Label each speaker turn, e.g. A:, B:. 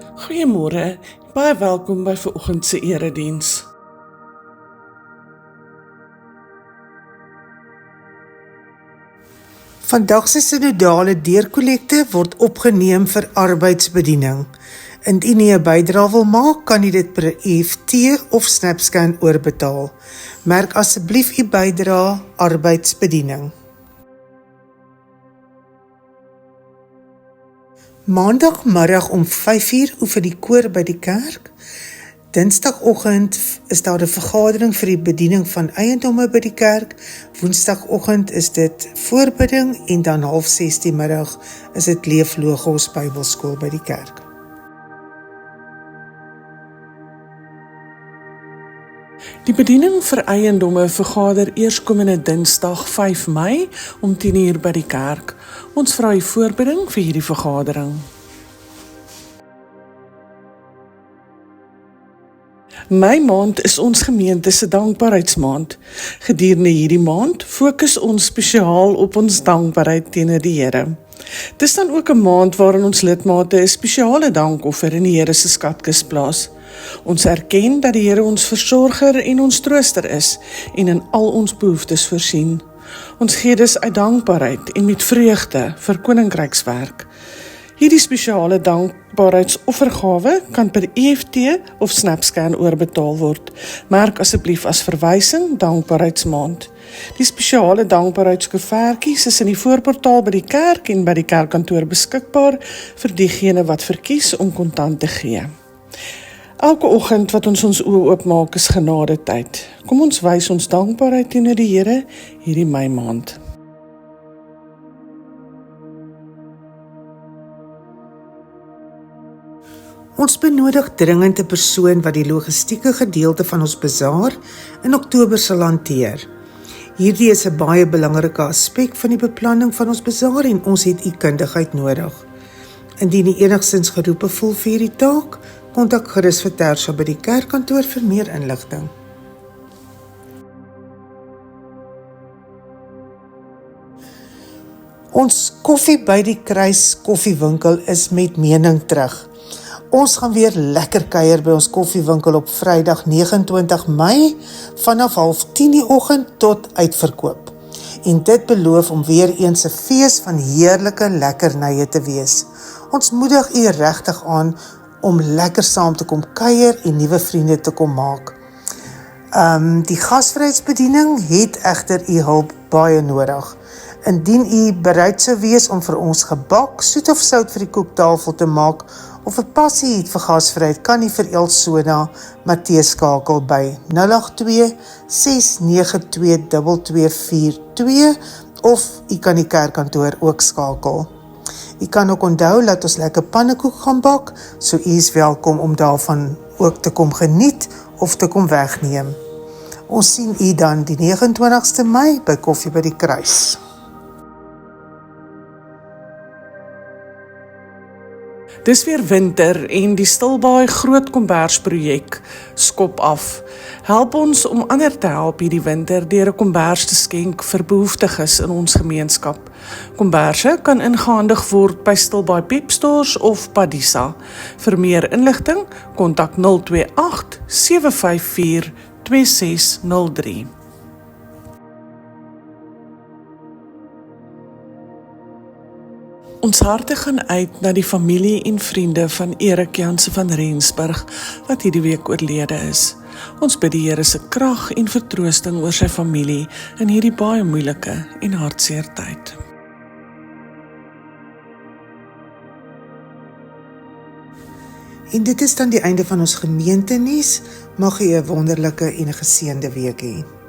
A: Goeiemôre, baie welkom by vanoggend se erediens.
B: Vandag se sinodale deurkollekte word opgeneem vir arbeidsbediening. Indien jy 'n bydrae wil maak, kan jy dit per EFT of SnapScan oorbetaal. Merk asseblief u bydrae arbeidsbediening. Maandagmiddag om 5:00 oefen die koor by die kerk. Dinsdagoggend is daar 'n vergadering vir die bediening van eiendomme by die kerk. Woensdagoggend is dit voorbidding en dan 5:30 die middag is dit Leef Logos Bybelskool by die kerk.
A: Die bediening vir eiendomme vergader eerskomende Dinsdag 5 Mei om 10:00 by die kerk. Ons vra u voorbidding vir hierdie vergadering. Mei maand is ons gemeente se dankbaarheidsmaand. Gedurende hierdie maand fokus ons spesiaal op ons dankbaarheid teenoor die Here. Dis dan ook 'n maand waarin ons lidmate 'n spesiale dankoffer in die Here se skatkis plaas. Ons erken dat die Here ons versorger en ons trooster is en in al ons behoeftes voorsien. Ons gee dus uit dankbaarheid en met vreugde vir koninkrykswerk. Hierdie spesiale dankbaarheidsoffergawe kan per EFT of SnapScan oorbetaal word. Merk asseblief as verwysing dankbaarheidsmaand. Die spesiale dankbaarheidskoevertjies is in die voorportaal by die kerk en by die kerkkantoor beskikbaar vir diegene wat verkies om kontant te gee. Elke oggend wat ons oë oopmaak is genadetyd. Kom ons wys ons dankbaarheid teenoor die Here hierdie Mei maand.
B: Ons benodig dringend 'n persoon wat die logistieke gedeelte van ons bazaar in Oktober sal hanteer. Hierdie is 'n baie belangrike aspek van die beplanning van ons bazaar en ons het u kundigheid nodig. Indien u enigstens geroepe voel vir hierdie taak, kontak gerus vir Tersha by die kerkkantoor vir meer inligting. Ons koffie by die Kruis koffiewinkel is met mening terug. Ons gaan weer lekker kuier by ons koffiewinkel op Vrydag 29 Mei vanaf 9:30 die oggend tot uitverkoop. En dit beloof om weer eens 'n fees van heerlike lekkernye te wees. Ons moedig u regtig aan om lekker saam te kom kuier en nuwe vriende te kom maak. Die gasvryheidsbediening het egter u hulp baie nodig. Indien u bereid sou wees om vir ons gebak, soet of sout vir die koektafel te maak, of 'n passie het vir gasvryheid, kan u vir Elsona Matthee skakel by 082 692 2242 of u kan die kerkkantoor ook skakel. U kan ook onthou dat ons lekker pannekoek gaan bak, so u is welkom om daarvan ook te kom geniet of te kom wegneem. Ons sien u dan die 29ste Mei by Koffie by die Kruis.
A: Dis weer winter en die Stilbaai Groot Kombersprojek skop af. Help ons om ander te help hierdie winter deur 'n kombers te skenk vir behoeftiges in ons gemeenskap. Komberse kan ingehandig word by Stilbaai Pepstores of Padisa. Vir meer inligting, kontak 028 754 2603. Ons harte gaan uit na die familie en vriende van Erik Janse van Rensburg, wat hierdie week oorlede is. Ons bid die Here se krag en vertroosting oor sy familie in hierdie baie moeilike en hartseer tyd.
B: En dit is dan die einde van ons gemeentenuus. Mag u 'n wonderlike en 'n geseënde week hê.